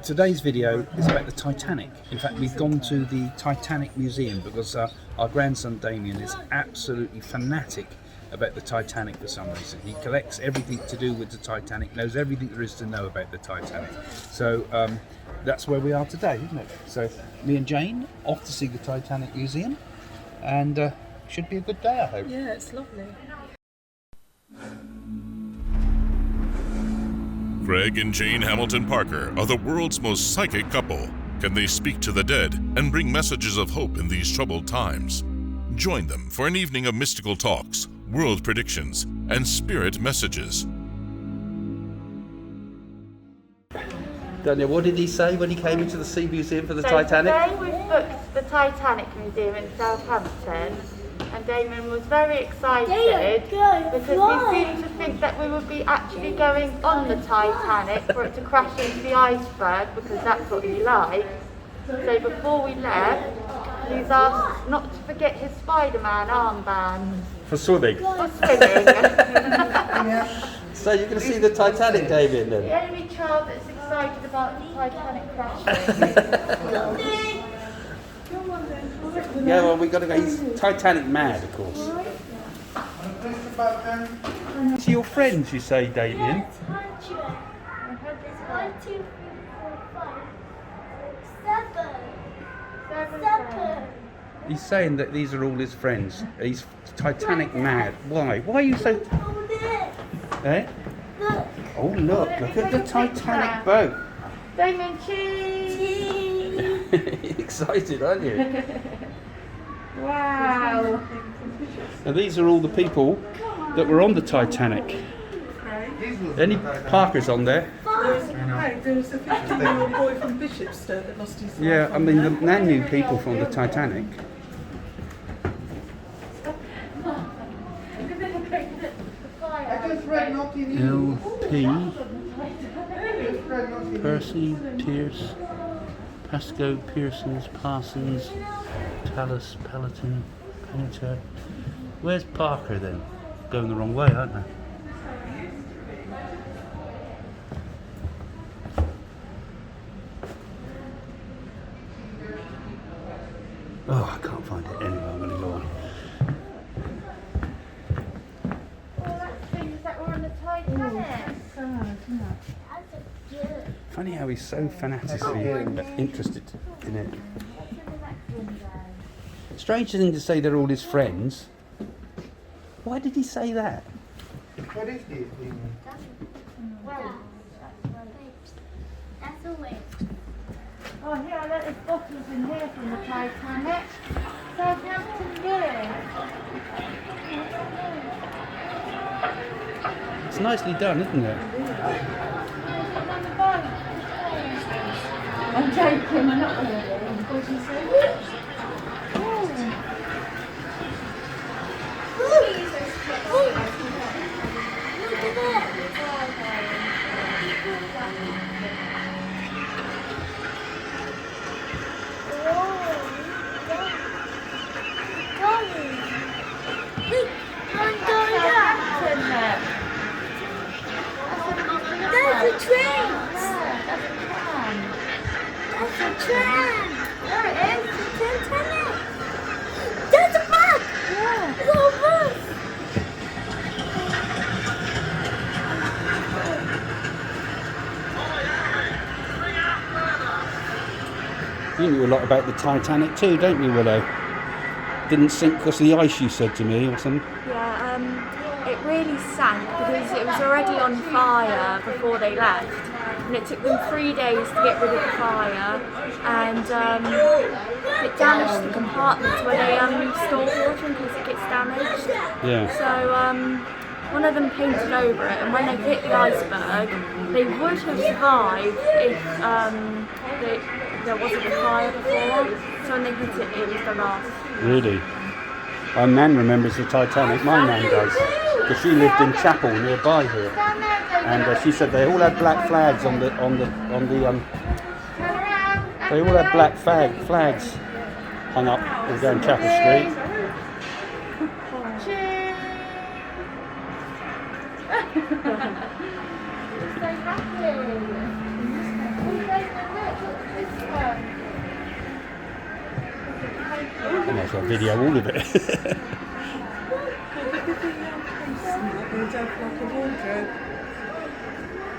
Today's video is about the Titanic. In fact, we've gone to the Titanic Museum because our grandson Damien is absolutely fanatic about the Titanic for some reason. He collects everything to do with the Titanic, knows everything there is to know about the Titanic. So that's where we are today, isn't it? So me and Jane off to see the Titanic Museum, and should be a good day, I hope. Yeah, it's lovely. Greg and Jane Hamilton Parker are the world's most psychic couple. Can they speak to the dead and bring messages of hope in these troubled times? Join them for an evening of mystical talks, world predictions, and spirit messages. Daniel, what did he say when he came into the Sea Museum for the Titanic? Today we've booked the Titanic Museum in Southampton, and Damon was very excited because he seemed to think that we would be actually going on the Titanic for it to crash into the iceberg, because that's what he likes. So before we left, he's asked not to forget his Spider-Man armband. For swimming? For swimming. So you're going to see the Titanic, Damien, then? The only child that's excited about the Titanic crashing. Yeah, well, we've got to go. He's Titanic mad, of course. To your friends, you say, Damien? 1, 2, 3, 4, 5, 7. He's saying that these are all his friends. He's Titanic mad. Why? Why are you so... Eh? Look. Oh, look at the Titanic boat. Damon, cheese! Excited, aren't you? Wow. Now, these are all the people that were on the Titanic. Any Parker's on there? There was a 15-year-old boy from Bishopstow that lost his life. Yeah, I mean, the man knew people from the Titanic. LP, Percy, Pierce, Pascoe, Pearsons, Parsons, Tallis, Peloton, Painter. Where's Parker then? Going the wrong way, aren't they? Oh, I can't find it anyway. I'm going to go on. Things that were on the Titanic. Funny how he's so fanatically interested in it. Strange thing to say they're all his friends. Why did he say that? What is this? That's a weight. Oh, here, look, there's bottles in here from the Titanic. Southampton beer. It's nicely done, isn't it? I'm joking, I'm not really. What did you say? That's a train! That's a train! There it is. It's Titanic! That's a bus! Yeah. It's a bus! You knew a lot about the Titanic too, don't you, Willow? Didn't sink because of the ice, you said to me, or something? Yeah, it really sank because it was already on fire before they left, and it took them 3 days to get rid of the fire, and it damaged the compartments where they store water in case it gets damaged. Yeah. So one of them painted over it, and when they hit the iceberg, they would have survived if there wasn't a fire before. So when they hit it, it was the last. Really? My nan remembers the Titanic. My nan does, because she lived in Chapel nearby here, and she said they all had black flags on the they all had black flags hung up all down Chapel Street. So happy. might as well video all of it. Look at the case that goes over like a wardrobe.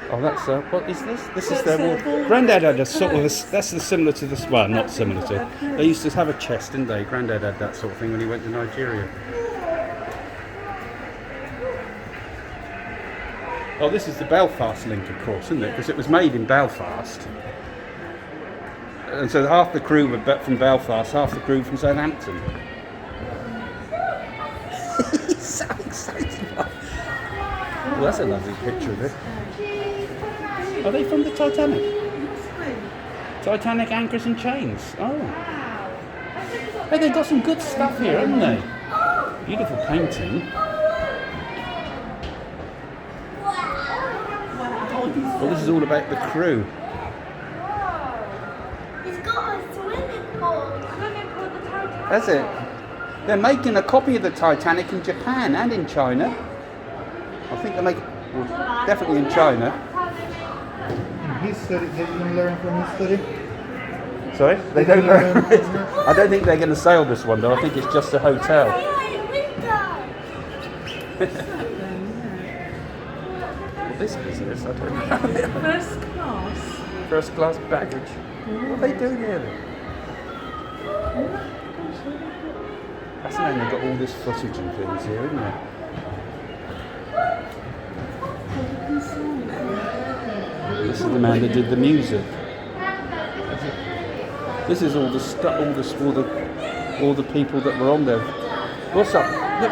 Oh, that's what is this? This is That's their their wardrobe. wardrobe. Granddad had a sort of that's similar to this. Well, not similar to. They used to have a chest, didn't they? Granddad had that sort of thing when he went to Nigeria. Oh, this is the Belfast link, of course, isn't it? Because it was made in Belfast. And so half the crew were from Belfast, half the crew from Southampton. He's so excited. Well, that's a lovely picture of it. Are they from the Titanic? Titanic anchors and chains. Oh. Hey, they've got some good stuff here, haven't they? Beautiful painting. Well, this is all about the crew. He's got a swimming pool. That's it. They're making a copy of the Titanic in Japan and in China. I think they're making, well, definitely in China. He studied, they didn't learn from his study. Sorry? They don't learn. I don't think they're going to sail this one though. I think it's just a hotel. What this business, I don't know. First class. First class baggage. What are they doing here then? Fascinating, they've got all this footage and things here, isn't there? This is the man that did the music. This is all the stuff, all the people that were on there. What's up?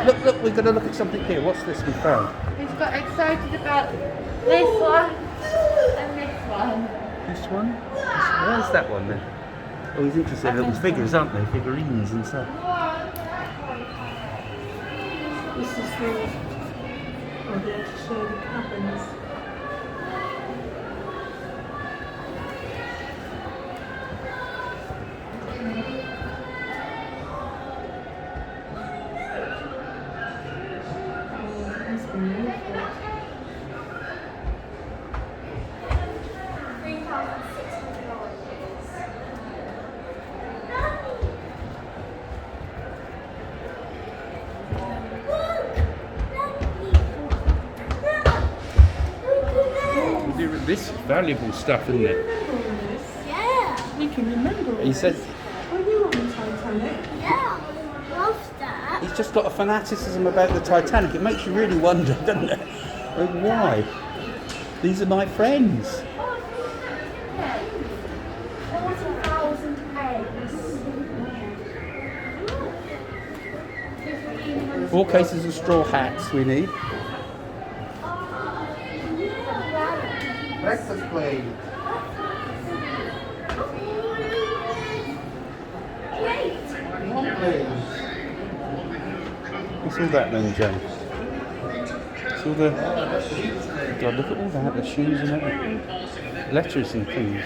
Look, we're going to look at something here. What's this we found? He's got excited about this one and this one. This one? Where's that one then? Oh, he's interested in little figures, aren't they? Figurines and stuff. This is the. Oh, they have to show the cabins. This is valuable stuff, isn't it? Yeah. We can remember all He says this. Are you on the Titanic? Yeah. Love that. he's just got a fanaticism about the Titanic. It makes you really wonder, doesn't it? Like, why? These are my friends. 40,000 eggs. 4 cases of straw hats we need. Breakfast plate. One plate. What's all that then, Jen? It's all the... God, look at all that, the shoes and everything. Letters and things.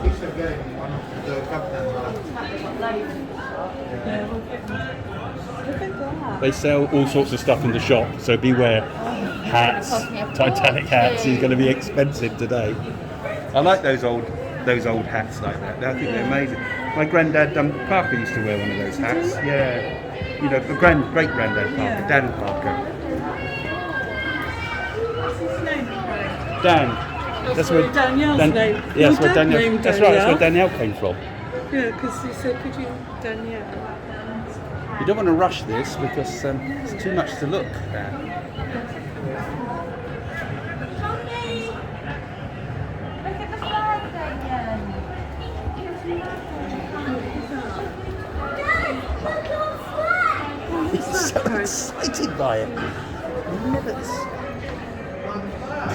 He's again one of the captains. Look at that. They sell all sorts of stuff in the shop, so beware. Hats, Titanic hats, is going to be expensive today. I like those old hats like that. I think they're amazing. My granddad Parker used to wear one of those hats. Yeah, you know, the great granddad Parker, Yeah. Dan Parker. What's his name, Craig? Dan. That's where Danielle's name. Yeah, that's Your where dad Danielle. named That's right. That's where Danielle. Danielle came from. Yeah, because he said, could you, Danielle? You don't want to rush this because it's too much to look at. Look at the flag, Damien. He's so excited by it.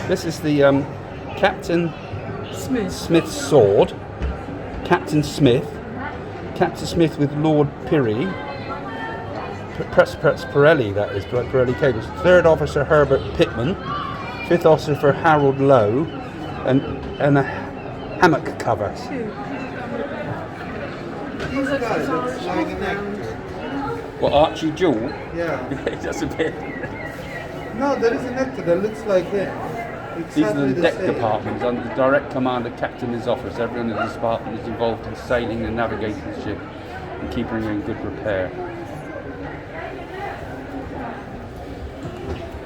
This is the Captain Smith's sword. Captain Smith. Captain Smith with Lord Pirrie. Pirelli, that is, Pirelli cables. Third Officer Herbert Pittman. Fifth Officer Harold Lowe. And a hammock cover. He's like Guy his looks Irish like an background. actor. Well, Archie Jewell. Yeah. He does a bit. No, there is an actor that looks like him. These are Exactly the the deck same. departments under the direct command of Captain's office. Everyone in this department is involved in sailing and navigating the ship and keeping her in good repair.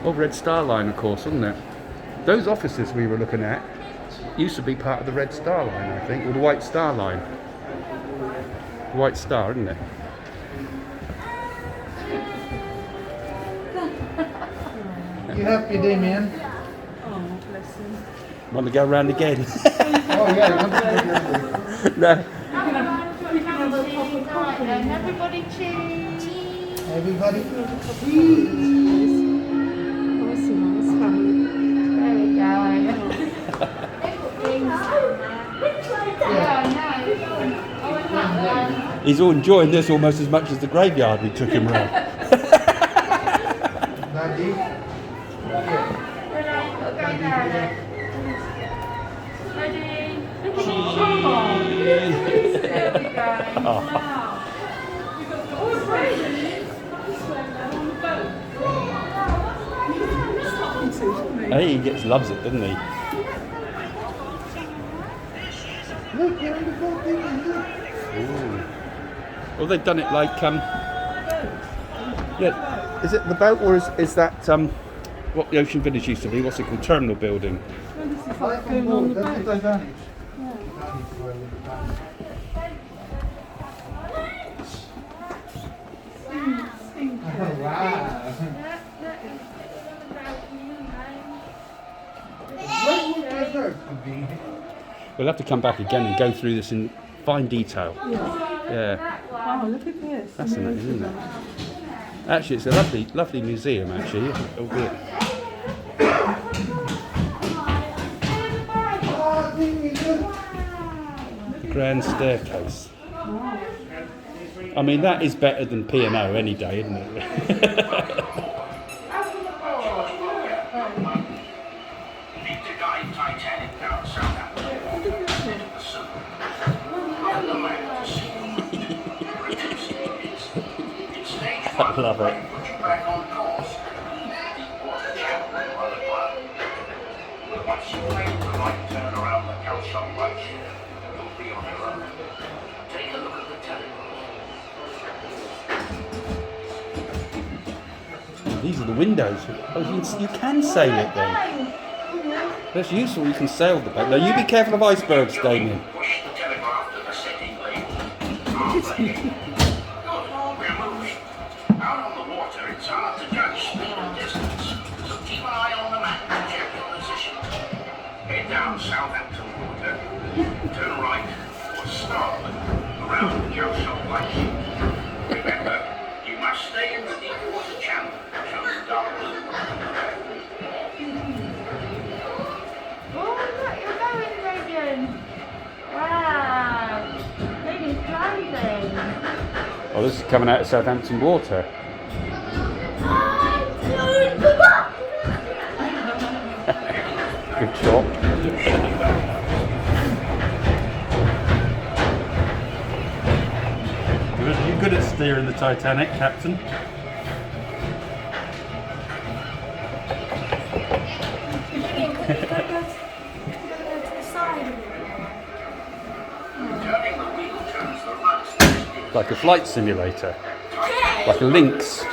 Oh, Red Star Line, of course, wasn't it? Those offices we were looking at used to be part of the Red Star Line, I think, or the White Star Line. White Star, isn't it? You happy, Damien? Oh, bless him. Want to go round again? Oh yeah, you want to go No. Everybody cheese. Everybody? Awesome, nice family. There we go. He's all enjoying this almost as much as the graveyard we took him round. Daddy? Hey, he loves it, doesn't he? Look, you're in the boat, Damien, look. Ooh. Well, they've done it like yeah. Is it the boat or is that what the Ocean Village used to be? What's it called? Terminal building. Like going on the Titanic. Oh, wow. What would the bird be? We'll have to come back again and go through this in fine detail. Yeah, Wow, look at this. fascinating, isn't it? Actually, it's a lovely, lovely museum. Actually, albeit. Oh, Damien, look. Grand staircase. I mean, that is better than P&O any day, isn't it? Titanic down Southampton. I love it. Back on course. Once you make the right turn around the Calshot Way, you'll be on your own. Take a look at the telegraph. These are the windows. Oh, you can sail it then. That's useful. You can sail the boat. Now you be careful of icebergs, Damien. Push the telegraph to the setting lead. Good. We're moving. Out on the water, it's hard to judge speed and distance. So keep an eye on the map and check your position. Head down Southampton Water. Turn right or starboard around Calshot Way. Remember, you must stay in the deep water channel. Shows dark blue. Oh, look, you're going, Fabian. Wow. Maybe driving. Oh, this is coming out of Southampton Water. Good shot. You're good at steering the Titanic, Captain. Turning the wheel turns the right. Like a flight simulator. Like a Lynx.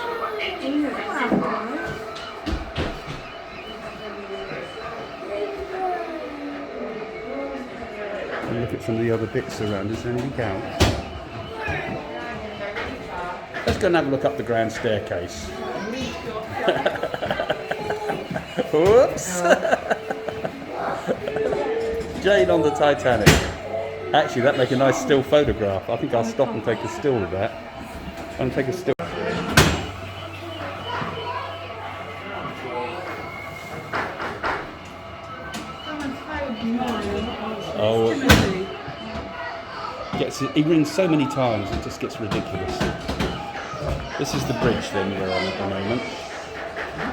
Look at some of the other bits around. Is there anything else? Let's go and have a look up the grand staircase. Whoops! Jane on the Titanic. Actually, that'd make a nice still photograph. I think I'll stop and take a still of that. And take a still. Oh, he rings so many times, it just gets ridiculous. This is the bridge then we're on at the moment.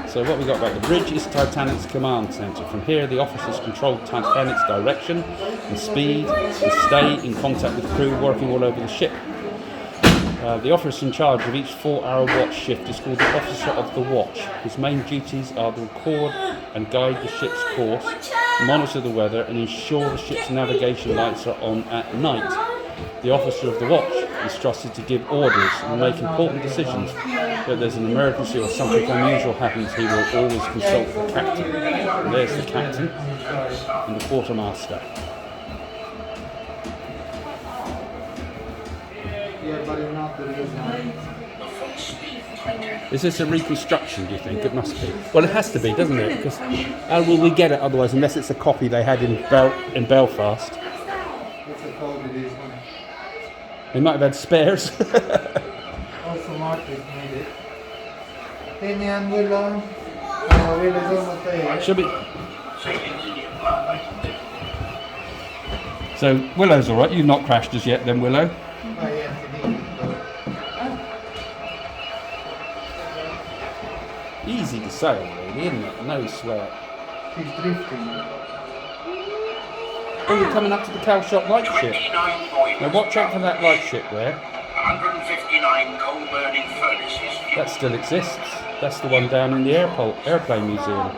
So what we got about the bridge is Titanic's command centre. From here the officers control Titanic's direction and speed and stay in contact with crew working all over the ship. The officer in charge of each 4-hour watch shift is called the officer of the watch. His main duties are to record and guide the ship's course, monitor the weather and ensure the ship's navigation lights are on at night. The officer of the watch is trusted to give orders and make important decisions. If there's an emergency or something unusual happens, he will always consult the captain. And there's the captain and the quartermaster. Is this a reconstruction, do you think? It must be. Well, it has to be, doesn't it? Because how will we get it otherwise, unless it's a copy they had in Belfast? They might have had spares. Also, Marcus made it. Penny and Willow. Willow's almost there. Should be. So Willow's all right. You've not crashed as yet, then, Willow. Oh, yes, it is. Easy to sail, really, isn't it? No sweat. She's drifting. Oh, you're coming up to the cow shop light ship. 29 boilers. Now watch out for that light ship there. 159 coal-burning furnaces. That still exists. That's the one down in the airplane museum.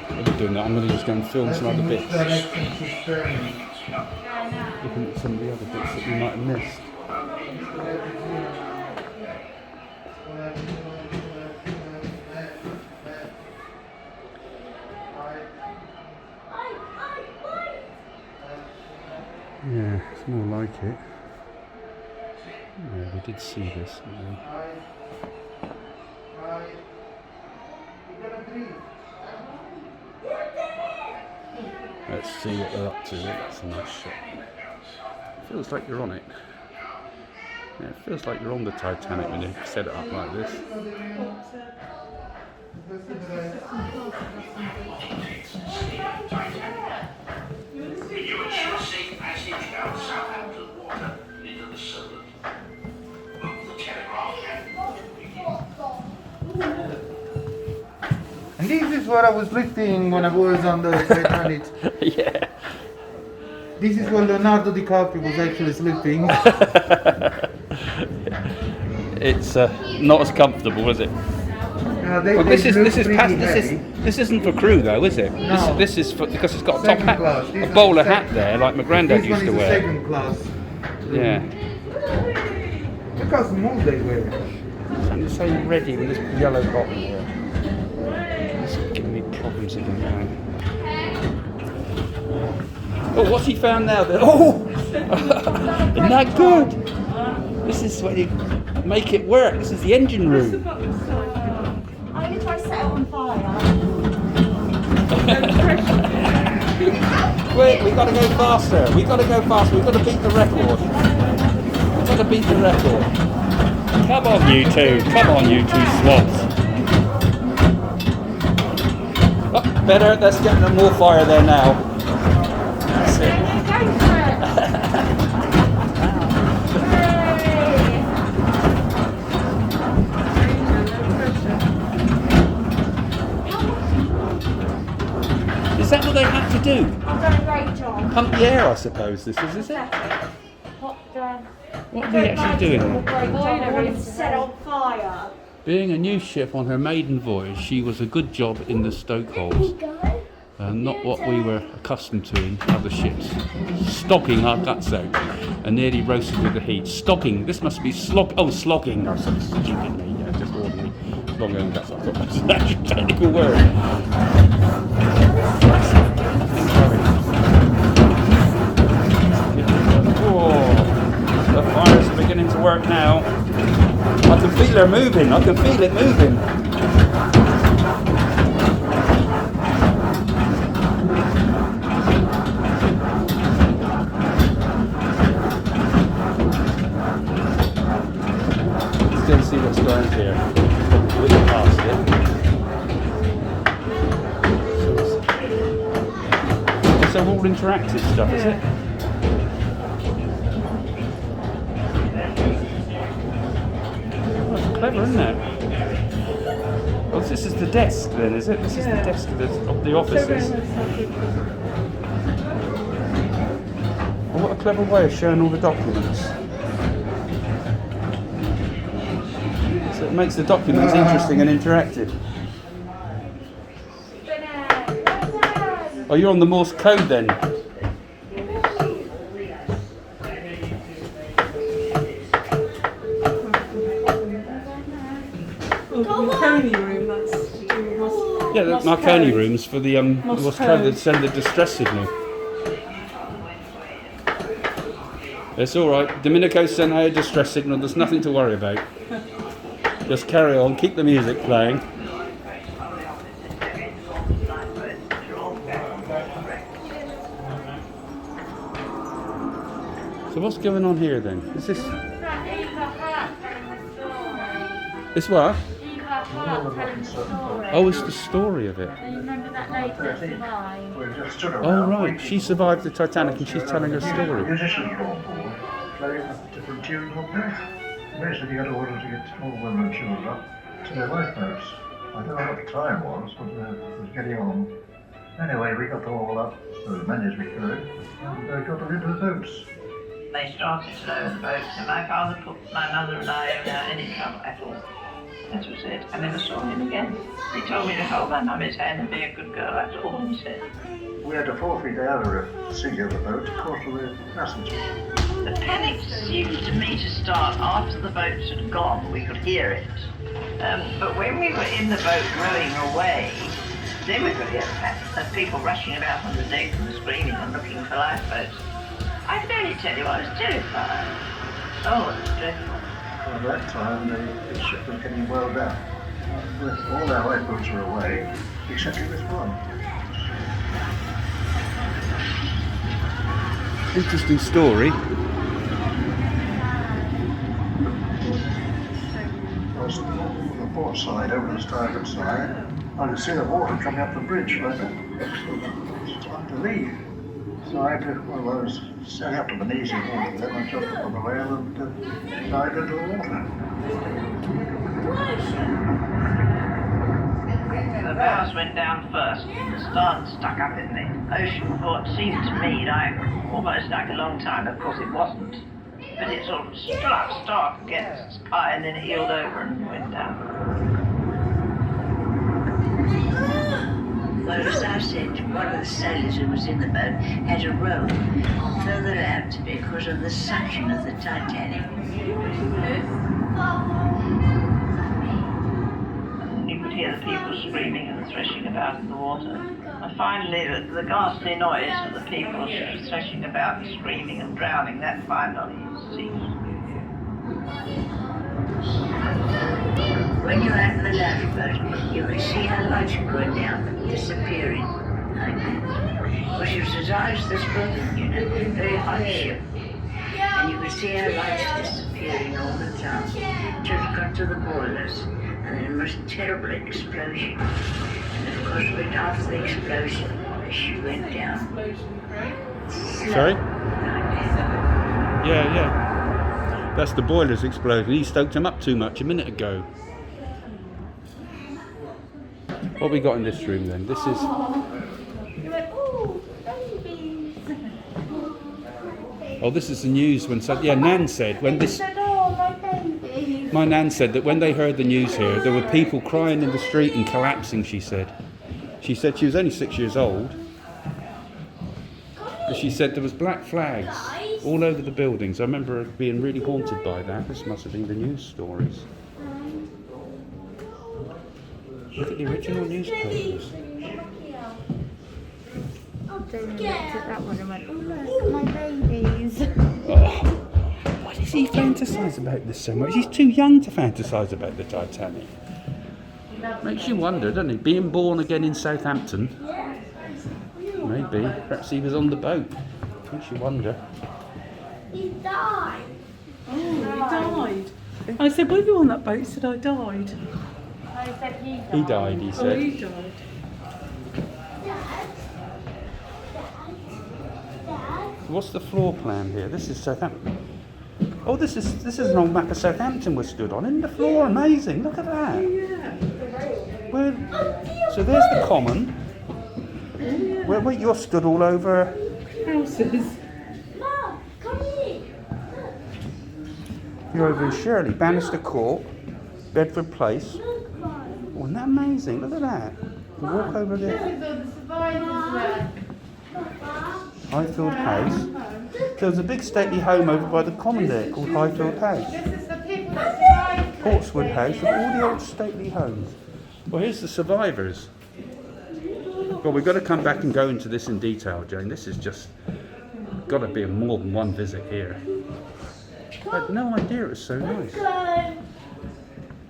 What are you doing that? I'm going to just go and film some other bits. Direction she's turning. Looking at some of the other bits that we might have missed. Yeah, it's more like it. Yeah, we did see this, didn't we? Let's see what they're up to. That's a nice shot. Feels like you're on it. Yeah, it feels like you're on the Titanic when you set it up like this. You ensure safe passage down Southampton water into the Southampton. Move the telegraph And this is what I was lifting when I was on the Titanic. Yeah. This is what Leonardo DiCaprio was actually sleeping. It's not as comfortable, is it? Well, this isn't for crew though, is it? No. This is for, because it's got a top Second hat, class. This a one bowler is hat there, like my granddad This used one to is a wear. second class. Yeah. Look how small they were. It's so ready with this yellow bottom here. It's giving me problems again now. Oh, what's he found now then? Oh! Isn't that good? This is when you make it work. This is the engine room. I'm going to try to set it on fire. Quick, we've got to go faster. We've got to go faster. We've got to beat the record. We've got to beat the record. Come on, you two. Come on, you two swabs. Oh, better. Let's get them more fire there now. That's it. Is that what they had to do? I've done a great job. Pump the air, I suppose, this is it? What What are we actually doing? I wanted to set on fire. Being a new ship on her maiden voyage, she was a good job in the stokeholes. Not what we were accustomed to in other ships. Stocking our guts out and nearly roasted with the heat. Stocking, this must be slogging. Oh, so stupid me, yeah, just ordinary. Long own guts, I thought that was an actual technical word. Oh, the fires are beginning to work now. I can feel her moving, I can feel it moving. Let's go and see what's going on here. We'll get past it. It's all interactive stuff, is it? Clever, isn't it? Oh, this is the desk then, is it? This is the desk of the offices. Oh, what a clever way of showing all the documents. It makes the documents interesting and interactive. Oh, you're on the Morse code then? Marconi room, that's to do with Yeah, the Marconi rooms for the Morse code that send the distress signal. It's all right. Domenico sent out a distress signal. There's nothing to worry about. Just carry on. Keep the music playing. So what's going on here then? Is this? It's what? Oh, it's the story of it. You remember that lady that survived? Oh right, she survived the Titanic and she's telling her story. Musicians were on board, playing different tunes on deck. Basically, you had orders to get all women and children up to their lifeboats. I don't know what the time was, but it was getting on. Anyway, we got them all up, as many as we could, and got them into the boats. They started to lower the boats, and my father put my mother and I without any trouble at all. That was it. I never saw him again. He told me to hold my mummy's hand and be a good girl. That's all he said. We had to forfeit out of the sea of the boat, of course, for the passengers. The panic seemed to me to start after the boats had gone. We could hear it. But when we were in the boat rowing away, then we could hear the panic of people rushing about on the deck and screaming and looking for lifeboats. I can only tell you I was terrified. Oh, it was dreadful. At that time, the ship was getting well down. All our lifeboats were away, except for this one. Interesting story. I was on the port side, over the starboard side. I could see the water coming up the bridge like that. It's time to leave. So I had to, well, I was set up to the knees in water then. I jumped up on the rail and dived into the water. The bows went down first, the stern stuck up in the ocean for what seemed to me almost like a long time. Of course it wasn't, but it sort of stood up stark against the sky and then heeled over and went down. Well, as I said, one of the sailors who was in the boat had a row further out because of the suction of the Titanic. You could hear the people screaming and threshing about in the water. And finally, the ghastly noise of the people threshing about and screaming and drowning, that finally ceased. When you're out in the lifeboat, you can see her lights going down, disappearing, like that. Well, she was as high as this building, you know, very high ship. And you could see her lights disappearing all the time, till it got to the boilers, and then a most terrible explosion. And of course, right after the explosion, she went down. Sorry? Yeah. That's the boilers exploding. He stoked them up too much a minute ago. What have we got in this room then? This is... Oh, this is the news when... Nan said when this... My Nan said that when they heard the news here, there were people crying in the street and collapsing, she said. She said she was only 6 years old. But she said there was black flags all over the buildings. I remember being really haunted by that. This must have been the news stories. Look at the original newspapers. Jamie looked at that one and went, oh look, my babies. Oh, why does he fantasise about this so much? He's too young to fantasise about the Titanic. Makes you wonder, doesn't it? Being born again in Southampton. Maybe. Perhaps he was on the boat. Makes you wonder. He died. Oh, he died. I said, were you on that boat? He said, I died. I said he died. He died, he Oh, said. he died. What's the floor plan here? This is Southampton. Oh, this is an old map of Southampton we're stood on. Isn't the floor amazing? Look at that. So there's the common. Where you're stood all over. Houses. Mom, come here. You're over in Shirley, Bannister Court. Bedford Place. Oh, isn't that amazing? Look at that. You walk over there. This is all the survivors there. Highfield House. There was a big stately home over by the common there called Highfield House. This is the people that survived. Portswood House with all the old stately homes. Well, here's the survivors. Well, we've got to come back and go into this in detail, Jane. This is just got to be more than one visit here. I had no idea it was so nice.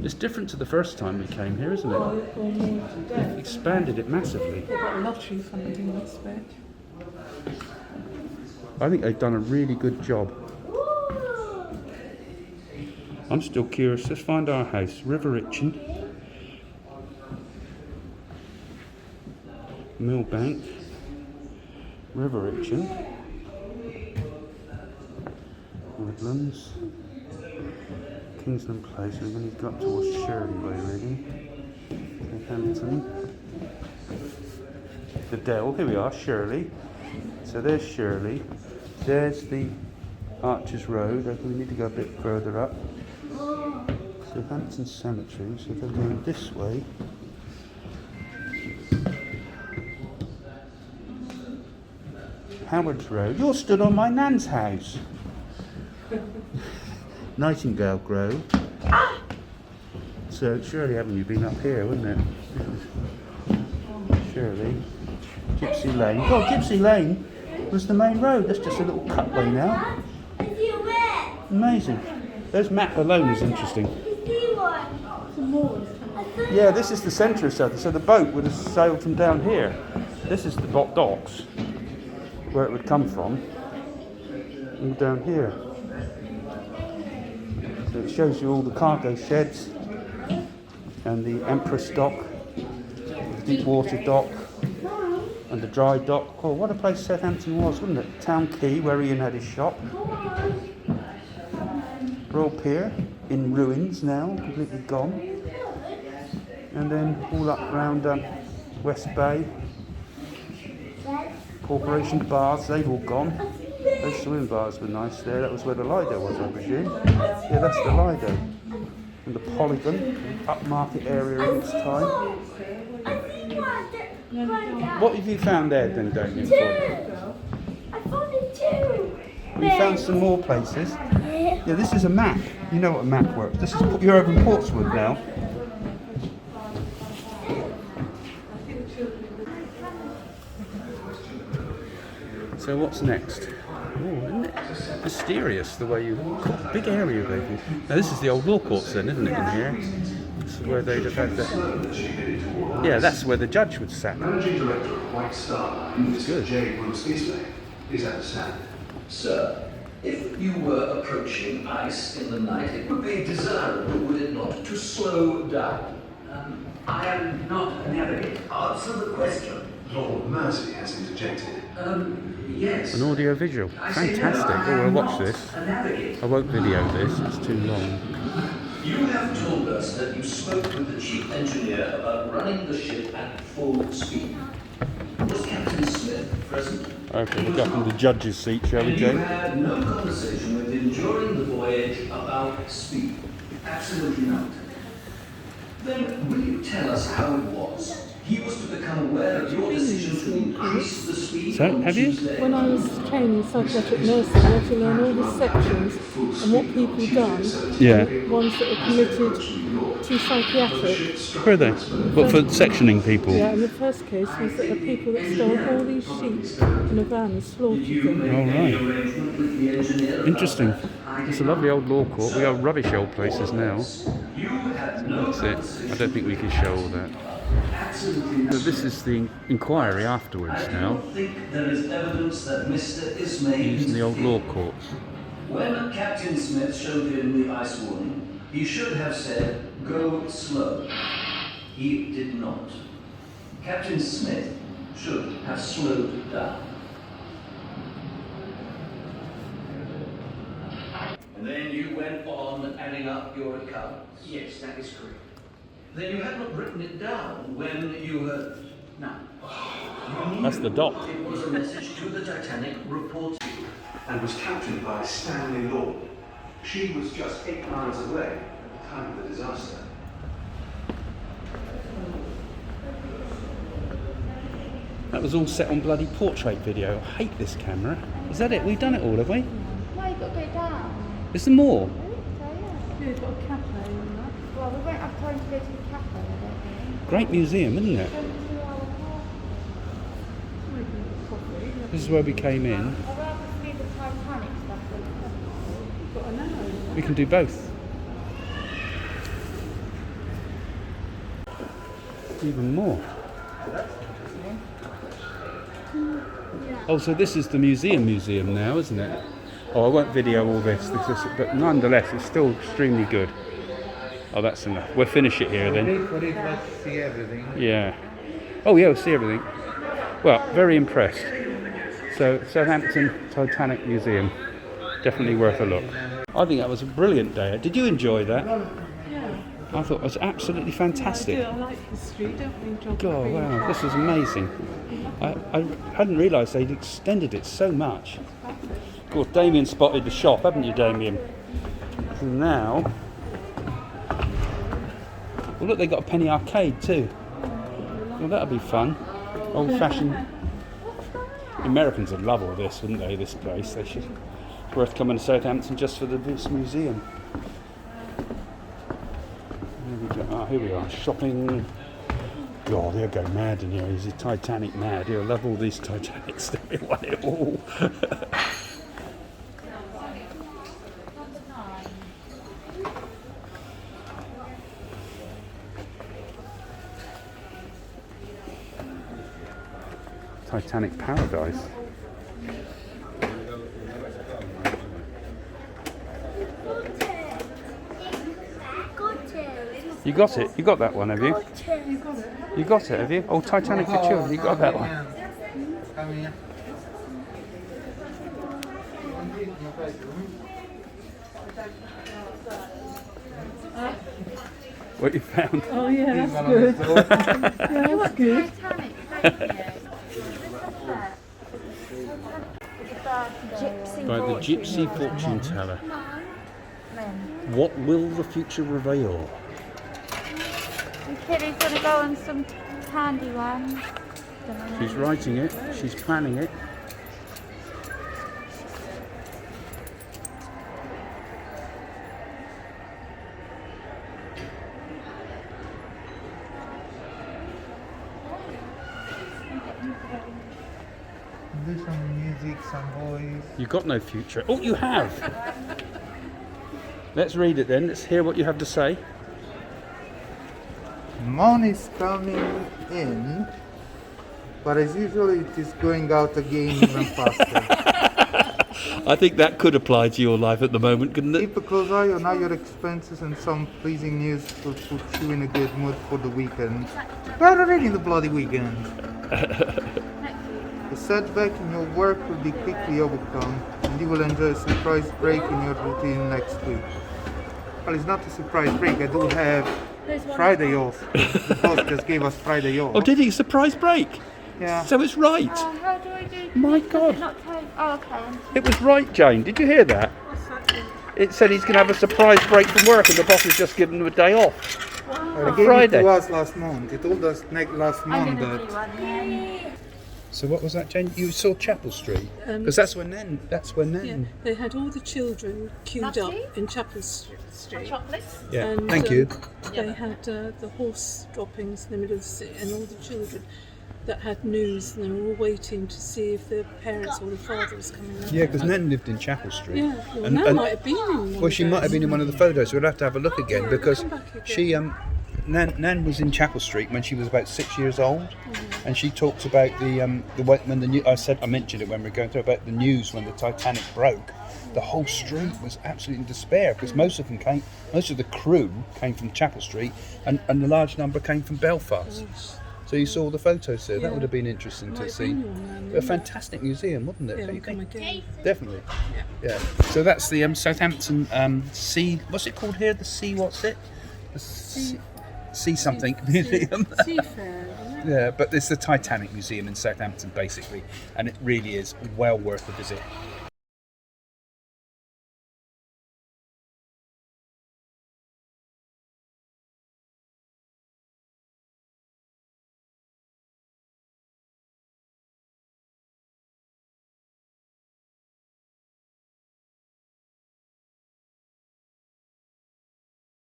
It's different to the first time we came here, isn't it? They've expanded it massively. They've got lottery funding, I expect. I think they've done a really good job. I'm still curious. Let's find our house. River Itchen. Millbank. River Itchen. Woodlands. Kingsland Place. We've only got towards Shirley Way, really. Southampton. The Dell. Here we are, Shirley. So there's Shirley. There's the Archers Road. I think we need to go a bit further up. Southampton Cemetery. So if I'm going this way. Howard's Road. You're stood on my nan's house. Nightingale Grove. So surely haven't you been up here, wouldn't it? Surely. Gypsy Lane. Oh, Gypsy Lane was the main road. That's just a little cutway now. Amazing. There's map alone is interesting. Yeah, this is the centre of Southampton. So the boat would have sailed from down here. This is the docks where it would come from. All down here. So it shows you all the cargo sheds and the Empress dock, the deep water dock and the dry dock. Oh, what a place Southampton was, wasn't it? Town Quay where Ian had his shop. Royal Pier in ruins now, completely gone. And then all up round West Bay. Corporation Baths, they've all gone. Those swim bars were nice there. That was where the Lido was, I presume. Yeah, that's the Lido. And the Polygon, upmarket area in its time. What have you found there then, Damien? I found it too. We found some more places. Yeah, this is a map. You know what a map works. This is you're over in Portswood now. So what's next? Oh, isn't it mysterious the way you big area of it. Now this is the old law courts then, isn't it, in here? This is where they'd have had the... Yeah, that's where the judge would sat. Managing Director of White Star, Mr. J. Bruce Eastley, is at the stand. Sir, if you were approaching ice in the night, it would be desirable, would it not, to slow down? I am not a navigator. Answer the question. Lord Mersey has interjected. Yes. An audio visual. Fantastic. Oh, I'll watch this. I won't video this, it's too long. You have told us that you spoke with the chief engineer about running the ship at full speed. Was Captain Smith present? Okay, we'll go up in the judge's seat, shall we, You Jane? had no conversation with him during the voyage about speed? Absolutely not. Then will you tell us how it was? He was to become aware of your decision to increase the speed So, on have you? Tuesday. When I was training in psychiatric nursing, I had to learn all the sections and what people done. Yeah. Ones that were committed to psychiatric. Where are they? What, for sectioning people? Yeah, and the first case was that the people that stole all these sheep in a van and slaughtered them. All right. Interesting. It's a lovely old law court. We are rubbish old places now. So that's it. I don't think we can show all that. So this is the inquiry afterwards now. I think there is evidence that Mr. Ismay Using the old law courts. When Captain Smith showed him the ice warning, he should have said, "Go slow." He did not. Captain Smith should have slowed down. And then you went on adding up your accounts? Yes, that is correct. Then you had not written it down when you heard. No. That's the dock. It was a message to the Titanic reporting. And was captained by Stanley Lord. She was just 8 miles away at the time of the disaster. That was all set on bloody portrait video. I hate this camera. Is that it? We've done it all, have we? No, you've got to go down. Is there more? I think so, yeah. Yeah, it's got a cafe in that. Well, we won't have time to go to the cafe, I don't think. Great museum, isn't it? This is where we came in. I'd rather see the Titanic stuff than the Got an arrow. We can do both. Even more. Oh, so this is the museum now, isn't it? Oh, I won't video all this, but nonetheless, it's still extremely good. Oh, that's enough. We'll finish it here then. Let's see everything. Yeah. Oh, yeah, we'll see everything. Well, very impressed. So, Southampton Titanic Museum, definitely worth a look. I think that was a brilliant day. Did you enjoy that? Yeah. I thought it was absolutely fantastic. I like history, don't we? Geography. Oh wow, this was amazing. I hadn't realised they'd extended it so much. Of course, Damien spotted the shop, haven't you, Damien? So now, well look, they got a penny arcade too. Well, that'll be fun. Old-fashioned. Americans would love all this, wouldn't they? This place, they should. It's worth coming to Southampton just for this museum. Here we are, shopping. God, they'll go mad in here. He's a Titanic mad. He'll love all these Titanics. They want it all. Titanic paradise. You got it? You got that one, have you? You got it, have you? Oh, Titanic for Children, you got that one. What you found? Oh yeah, that's good. Yeah, that's good. By the Gypsy Fortune Teller. What will the future reveal? Kitty's going to go on some candy ones. She's writing it, she's planning it. Do some music, some voice. You've got no future. Oh, you have! Let's read it then, let's hear what you have to say. Money's coming in, but as usual it is going out again even faster. I think that could apply to your life at the moment, couldn't it? Keep a close eye on all your expenses and some pleasing news will put you in a good mood for the weekend. We're already in the bloody weekend. The setback in your work will be quickly overcome and you will enjoy a surprise break in your routine next week. Well, it's not a surprise break, I do have Friday off. The boss just gave us Friday off. Oh, did he? Surprise break? Yeah. So it's right. How do I do? My God. Oh, okay. It was right, Jane. Did you hear that? It said he's going to have a surprise break from work and the boss has just given him a day off. They gave Friday. it to us last month. He told us last month that. So what was that, Jane? You saw Chapel Street? Because that's when then. Yeah, they had all the children queued up in Chapel Street. Yeah, And, thank you. They had the horse droppings in the middle of the city, and all the children that had news, and they were all waiting to see if their parents or the father was coming in. Yeah, because Nan lived in Chapel Street. Yeah, well, Nan might have been in one. Well, she might have been in one of the photos. We'll have to have a look again because she Nan was in Chapel Street when she was about 6 years old, and she talks about I mentioned it when we were going through about the news when the Titanic broke. The whole street was absolutely in despair because most of the crew came from Chapel Street, and a large number came from Belfast. So you saw the photos there. That would have been interesting to see. A fantastic museum, wasn't it? Yeah, we'll come again. Definitely. Yeah. So that's the Southampton Sea. What's it called here? The Sea. What's it? The Sea something museum. Seafair. Yeah, but it's the Titanic Museum in Southampton basically, and it really is well worth a visit.